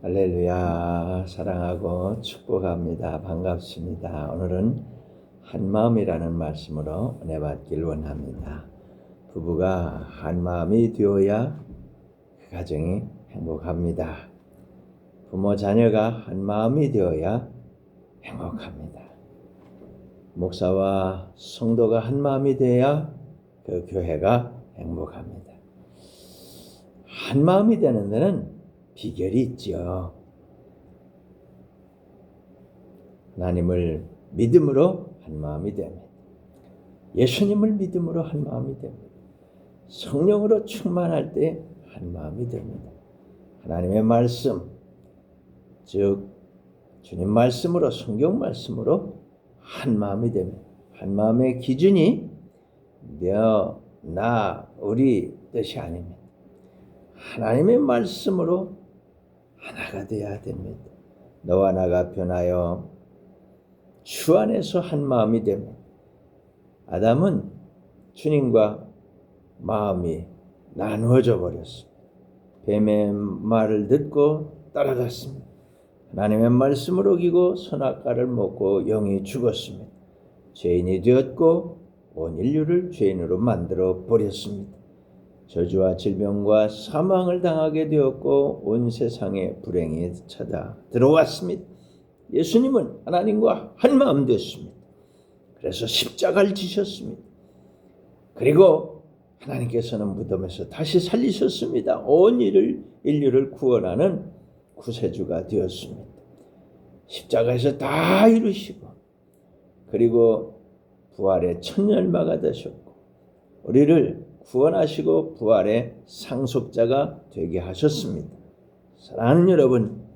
할렐루야. 사랑하고 축복합니다. 반갑습니다. 오늘은 한마음이라는 말씀으로 은혜 받길 원합니다. 부부가 한마음이 되어야 그 가정이 행복합니다. 부모 자녀가 한마음이 되어야 행복합니다. 목사와 성도가 한마음이 되어야 그 교회가 행복합니다. 한마음이 되는 데는 비결이 있죠. 하나님을 믿음으로 한마음이 됩니다. 예수님을 믿음으로 한마음이 됩니다. 성령으로 충만할 때 한마음이 됩니다. 하나님의 말씀, 즉 주님 말씀으로, 성경 말씀으로 한마음이 됩니다. 한마음의 기준이 너, 나, 우리 뜻이 아닙니다. 하나님의 말씀으로 하나가 되어야 됩니다. 너와 나가 변하여 주 안에서 한 마음이 됩니다. 아담은 주님과 마음이 나누어져 버렸습니다. 뱀의 말을 듣고 따라갔습니다. 하나님의 말씀을 어기고 선악과를 먹고 영이 죽었습니다. 죄인이 되었고 온 인류를 죄인으로 만들어 버렸습니다. 저주와 질병과 사망을 당하게 되었고 온 세상에 불행이 찾아 들어왔습니다. 예수님은 하나님과 한마음 되었습니다. 그래서 십자가를 지셨습니다. 그리고 하나님께서는 무덤에서 다시 살리셨습니다. 온 인류를 구원하는 구세주가 되었습니다. 십자가에서 다 이루시고 그리고 부활의 첫 열마가 되셨고 우리를 구원하시고 부활의 상속자가 되게 하셨습니다. 사랑하는 여러분,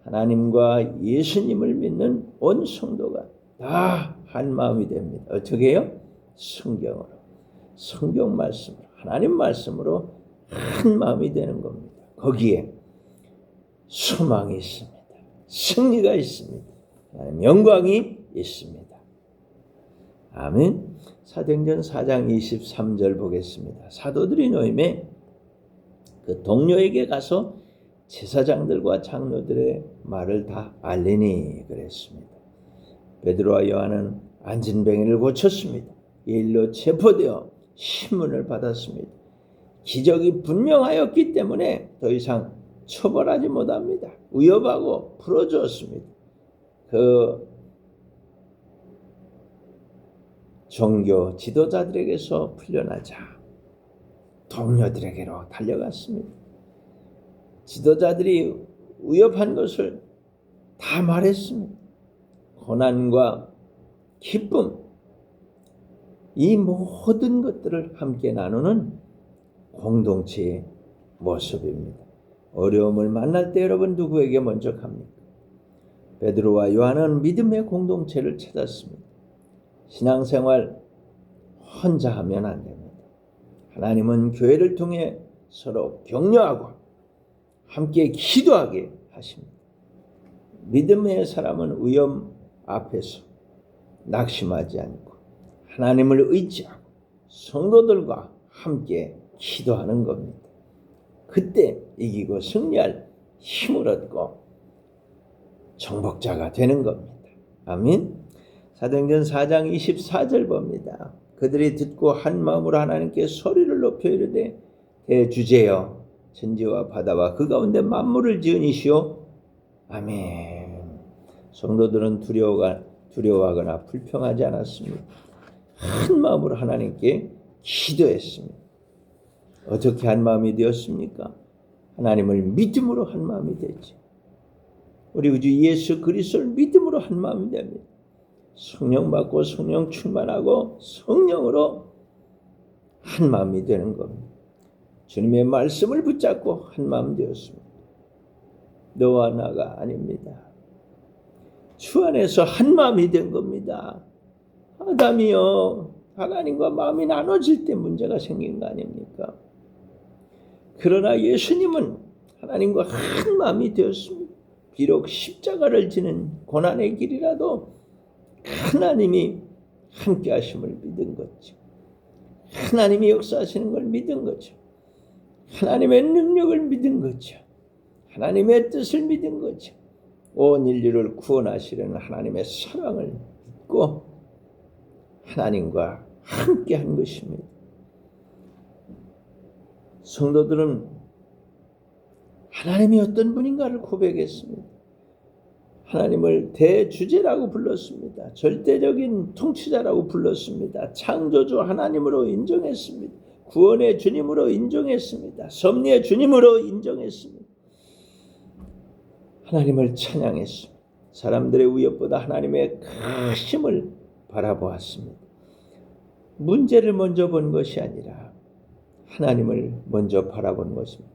하나님과 예수님을 믿는 온 성도가 다 한 마음이 됩니다. 어떻게 해요? 성경으로, 성경 말씀으로, 하나님 말씀으로 한 마음이 되는 겁니다. 거기에 소망이 있습니다. 승리가 있습니다. 하나님 영광이 있습니다. 아멘. 사도행전 4장 23절 보겠습니다. 사도들이 모임에 그 동료에게 가서 제사장들과 장로들의 말을 다 알리니 그랬습니다. 베드로와 요한은 안진뱅이를 고쳤습니다. 이 일로 체포되어 신문을 받았습니다. 기적이 분명하였기 때문에 더 이상 처벌하지 못합니다. 위협하고 풀어주었습니다. 그 종교 지도자들에게서 풀려나자 동료들에게로 달려갔습니다. 지도자들이 위협한 것을 다 말했습니다. 고난과 기쁨, 이 모든 것들을 함께 나누는 공동체의 모습입니다. 어려움을 만날 때 여러분 누구에게 먼저 갑니까? 베드로와 요한은 믿음의 공동체를 찾았습니다. 신앙생활 혼자 하면 안 됩니다. 하나님은 교회를 통해 서로 격려하고 함께 기도하게 하십니다. 믿음의 사람은 위험 앞에서 낙심하지 않고 하나님을 의지하고 성도들과 함께 기도하는 겁니다. 그때 이기고 승리할 힘을 얻고 정복자가 되는 겁니다. 아멘. 사도행전 4장 24절 봅니다. 그들이 듣고 한 마음으로 하나님께 소리를 높여 이르되 대주제여 천지와 바다와 그 가운데 만물을 지으니시오. 아멘. 성도들은 두려워하거나 불평하지 않았습니다. 한 마음으로 하나님께 기도했습니다. 어떻게 한 마음이 되었습니까? 하나님을 믿음으로 한 마음이 되죠. 우리 구주 예수 그리스도를 믿음으로 한 마음이 됩니다. 성령 받고 성령 충만하고 성령으로 한 마음이 되는 겁니다. 주님의 말씀을 붙잡고 한 마음 되었습니다. 너와 나가 아닙니다. 주 안에서 한 마음이 된 겁니다. 아담이요, 하나님과 마음이 나눠질 때 문제가 생긴 거 아닙니까? 그러나 예수님은 하나님과 한 마음이 되었습니다. 비록 십자가를 지는 고난의 길이라도 하나님이 함께 하심을 믿은 거죠. 하나님이 역사하시는 걸 믿은 거죠. 하나님의 능력을 믿은 거죠. 하나님의 뜻을 믿은 거죠. 온 인류를 구원하시려는 하나님의 사랑을 믿고 하나님과 함께 한 것입니다. 성도들은 하나님이 어떤 분인가를 고백했습니다. 하나님을 대주제라고 불렀습니다. 절대적인 통치자라고 불렀습니다. 창조주 하나님으로 인정했습니다. 구원의 주님으로 인정했습니다. 섭리의 주님으로 인정했습니다. 하나님을 찬양했습니다. 사람들의 위협보다 하나님의 크심을 바라보았습니다. 문제를 먼저 본 것이 아니라 하나님을 먼저 바라보는 것입니다.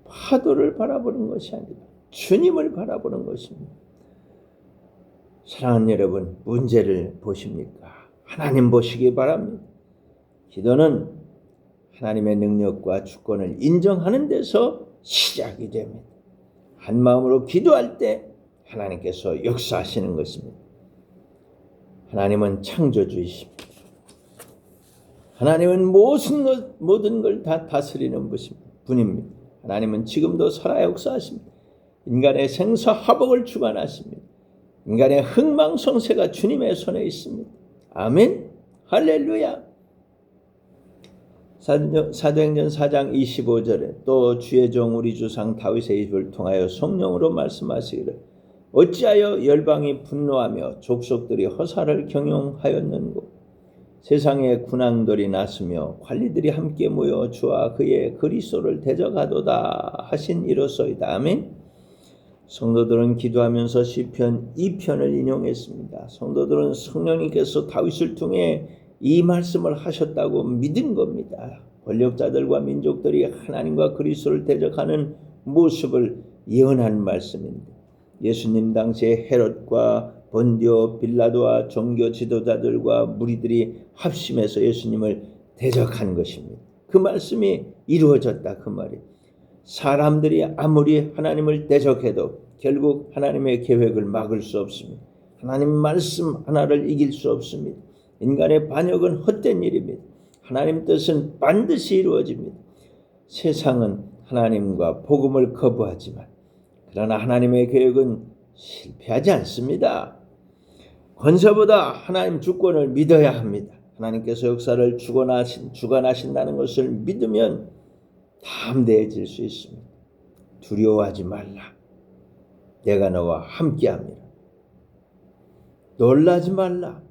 파도를 바라보는 것이 아니라 주님을 바라보는 것입니다. 사랑하는 여러분, 문제를 보십니까? 하나님 보시기 바랍니다. 기도는 하나님의 능력과 주권을 인정하는 데서 시작이 됩니다. 한 마음으로 기도할 때 하나님께서 역사하시는 것입니다. 하나님은 창조주이십니다. 하나님은 모든 걸 다 다스리는 분입니다. 하나님은 지금도 살아 역사하십니다. 인간의 생사화복을 주관하십니다. 인간의 흥망성쇠가 주님의 손에 있습니다. 아멘. 할렐루야. 사도행전 4장 25절에 또 주의 종 우리 조상 다윗의 입을 통하여 성령으로 말씀하시기를 어찌하여 열방이 분노하며 족속들이 허사를 경영하였는고 세상에 군왕들이 났으며 관리들이 함께 모여 주와 그의 그리스도를 대적하도다 하신 이로소이다. 아멘. 성도들은 기도하면서 시편 2편을 인용했습니다. 성도들은 성령님께서 다윗을 통해 이 말씀을 하셨다고 믿은 겁니다. 권력자들과 민족들이 하나님과 그리스도를 대적하는 모습을 예언한 말씀입니다. 예수님 당시에 헤롯과 본디오 빌라도와 종교 지도자들과 무리들이 합심해서 예수님을 대적한 것입니다. 그 말씀이 이루어졌다 그 말이에요. 사람들이 아무리 하나님을 대적해도 결국 하나님의 계획을 막을 수 없습니다. 하나님 말씀 하나를 이길 수 없습니다. 인간의 반역은 헛된 일입니다. 하나님 뜻은 반드시 이루어집니다. 세상은 하나님과 복음을 거부하지만 그러나 하나님의 계획은 실패하지 않습니다. 권세보다 하나님 주권을 믿어야 합니다. 하나님께서 역사를 주관하신다는 것을 믿으면 담대해질 수 있습니다. 두려워하지 말라. 내가 너와 함께합니다. 놀라지 말라.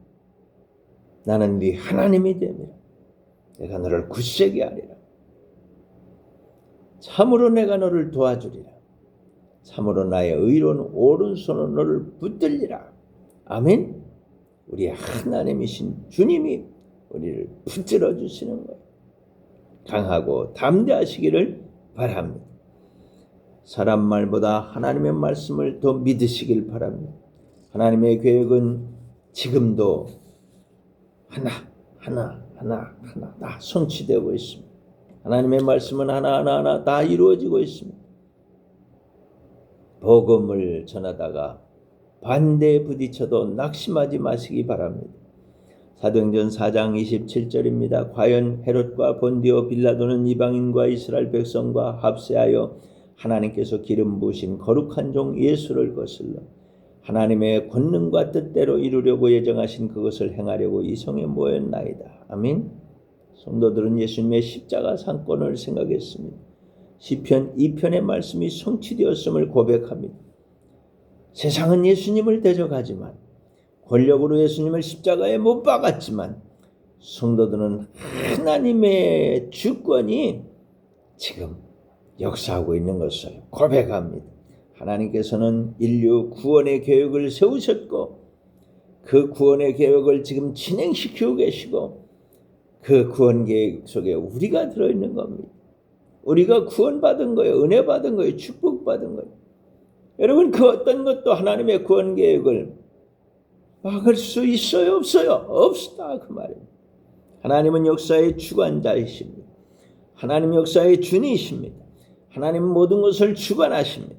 나는 네 하나님이 됨이라. 내가 너를 굳세게 하리라. 참으로 내가 너를 도와주리라. 참으로 나의 의로운 오른손으로 너를 붙들리라. 아멘. 우리 하나님이신 주님이 우리를 붙들어 주시는 거예요. 강하고 담대하시기를 바랍니다. 사람 말보다 하나님의 말씀을 더 믿으시길 바랍니다. 하나님의 계획은 지금도 하나 다 성취되고 있습니다. 하나님의 말씀은 하나하나 다 이루어지고 있습니다. 복음을 전하다가 반대에 부딪혀도 낙심하지 마시기 바랍니다. 사도행전 4장 27절입니다. 과연 헤롯과 본디오 빌라도는 이방인과 이스라엘 백성과 합세하여 하나님께서 기름 부으신 거룩한 종 예수를 거슬러 하나님의 권능과 뜻대로 이루려고 예정하신 그것을 행하려고 이 성에 모였나이다. 아멘. 성도들은 예수님의 십자가 상권을 생각했습니다. 시편 2편의 말씀이 성취되었음을 고백합니다. 세상은 예수님을 대적하지만 권력으로 예수님을 십자가에 못 박았지만 성도들은 하나님의 주권이 지금 역사하고 있는 것을 고백합니다. 하나님께서는 인류 구원의 계획을 세우셨고 그 구원의 계획을 지금 진행시키고 계시고 그 구원 계획 속에 우리가 들어있는 겁니다. 우리가 구원받은 거예요. 은혜 받은 거예요. 축복받은 거예요. 여러분 그 어떤 것도 하나님의 구원 계획을 막을 수 있어요? 없어요? 없다 그 말입니다. 하나님은 역사의 주관자이십니다. 하나님 역사의 주니십니다. 하나님은 모든 것을 주관하십니다.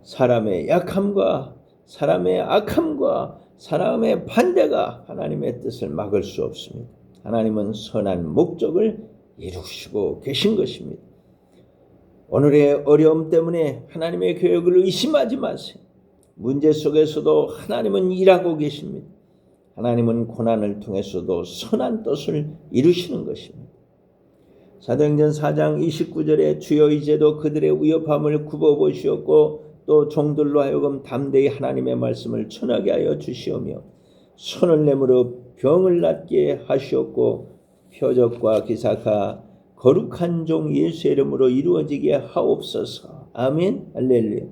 사람의 약함과 사람의 악함과 사람의 반대가 하나님의 뜻을 막을 수 없습니다. 하나님은 선한 목적을 이루시고 계신 것입니다. 오늘의 어려움 때문에 하나님의 계획을 의심하지 마세요. 문제 속에서도 하나님은 일하고 계십니다. 하나님은 고난을 통해서도 선한 뜻을 이루시는 것입니다. 사도행전 4장 29절에 주여 이제도 그들의 위협함을 굽어보시었고 또 종들로 하여금 담대히 하나님의 말씀을 전하게 하여 주시오며 손을 내밀어 병을 낫게 하시었고 표적과 기사가 거룩한 종 예수의 이름으로 이루어지게 하옵소서. 아멘. 할렐루야.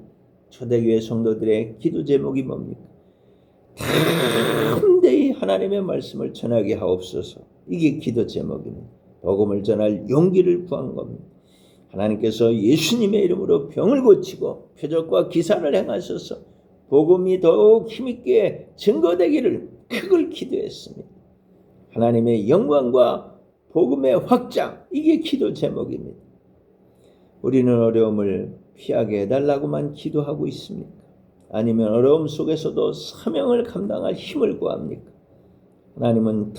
초대교회 성도들의 기도 제목이 뭡니까? 담대히 하나님의 말씀을 전하게 하옵소서. 이게 기도 제목입니다. 복음을 전할 용기를 구한 겁니다. 하나님께서 예수님의 이름으로 병을 고치고 표적과 기사를 행하셔서 복음이 더욱 힘있게 증거되기를 그걸 기도했습니다. 하나님의 영광과 복음의 확장, 이게 기도 제목입니다. 우리는 어려움을 피하게 해달라고만 기도하고 있습니까? 아니면 어려움 속에서도 사명을 감당할 힘을 구합니까? 하나님은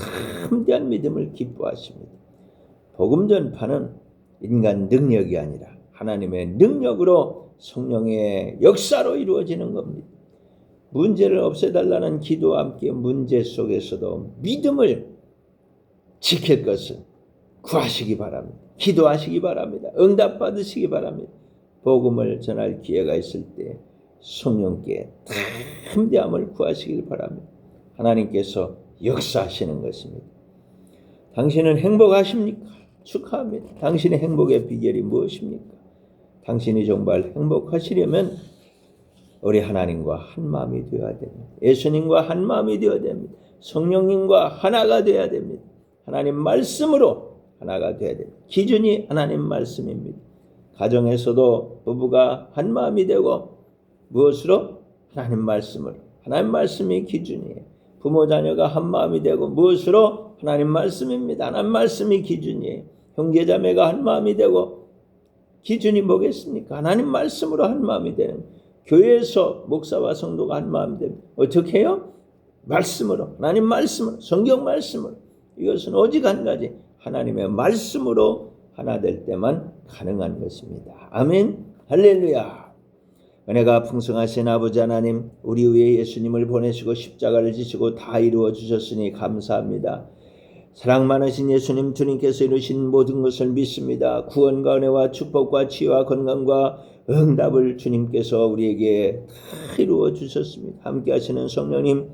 담대한 믿음을 기뻐하십니다. 복음 전파는 인간 능력이 아니라 하나님의 능력으로 성령의 역사로 이루어지는 겁니다. 문제를 없애달라는 기도와 함께 문제 속에서도 믿음을 지킬 것을 구하시기 바랍니다. 기도하시기 바랍니다. 응답받으시기 바랍니다. 복음을 전할 기회가 있을 때 성령께 담대함을 구하시길 바랍니다. 하나님께서 역사하시는 것입니다. 당신은 행복하십니까? 축하합니다. 당신의 행복의 비결이 무엇입니까? 당신이 정말 행복하시려면 우리 하나님과 한 마음이 되어야 됩니다. 예수님과 한 마음이 되어야 됩니다. 성령님과 하나가 되어야 됩니다. 하나님 말씀으로 하나가 되어야 됩니다. 기준이 하나님 말씀입니다. 가정에서도 부부가 한 마음이 되고 무엇으로? 하나님 말씀으로. 하나님 말씀이 기준이에요. 부모 자녀가 한 마음이 되고 무엇으로? 하나님 말씀입니다. 하나님 말씀이 기준이에요. 형제자매가 한 마음이 되고 기준이 뭐겠습니까? 하나님 말씀으로 한 마음이 되는. 교회에서 목사와 성도가 한 마음이 됩니다. 어떻게 해요? 말씀으로. 하나님 말씀으로. 성경 말씀으로. 이것은 오직 한 가지. 하나님의 말씀으로 하나 될 때만 가능한 것입니다. 아멘. 할렐루야. 은혜가 풍성하신 아버지 하나님, 우리 위에 예수님을 보내시고 십자가를 지시고 다 이루어 주셨으니 감사합니다. 사랑 많으신 예수님, 주님께서 이루신 모든 것을 믿습니다. 구원과 은혜와 축복과 치유와 건강과 응답을 주님께서 우리에게 다 이루어 주셨습니다. 함께 하시는 성령님,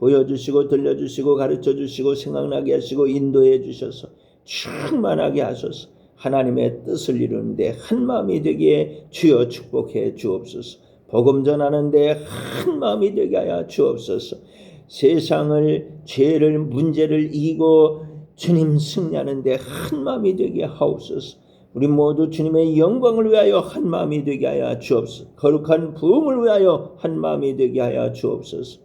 보여주시고 들려주시고 가르쳐주시고 생각나게 하시고 인도해 주셔서 충만하게 하소서. 하나님의 뜻을 이루는데 한 마음이 되기에 주여 축복해 주옵소서. 복음 전하는데 한 마음이 되게 하여 주옵소서. 세상을, 죄를, 문제를 이기고 주님 승리하는데 한 마음이 되게 하옵소서. 우리 모두 주님의 영광을 위하여 한 마음이 되게 하여 주옵소서. 거룩한 부흥을 위하여 한 마음이 되게 하여 주옵소서.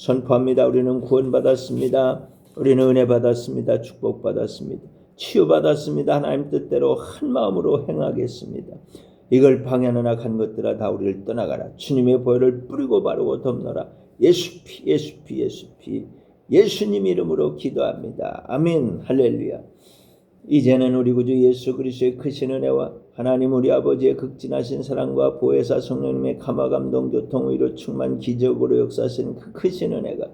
선포합니다. 우리는 구원받았습니다. 우리는 은혜 받았습니다. 축복받았습니다. 치유받았습니다. 하나님 뜻대로 한 마음으로 행하겠습니다. 이걸 방해하는 악한 것들아 다 우리를 떠나가라. 주님의 보혈을 뿌리고 바르고 덮노라. 예수피 예수피 예수피 예수님 이름으로 기도합니다. 아멘. 할렐루야. 이제는 우리 구주 예수 그리스도의 크신 은혜와 하나님 우리 아버지의 극진하신 사랑과 보혜사 성령님의 감화감동 교통의로 충만 기적으로 역사하신 그 크신 은혜가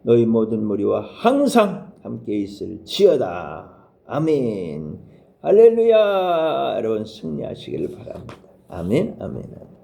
너희 모든 무리와 항상 함께 있을지어다. 아멘. 할렐루야. 여러분 승리하시기를 바랍니다. 아멘. 아멘. 아멘.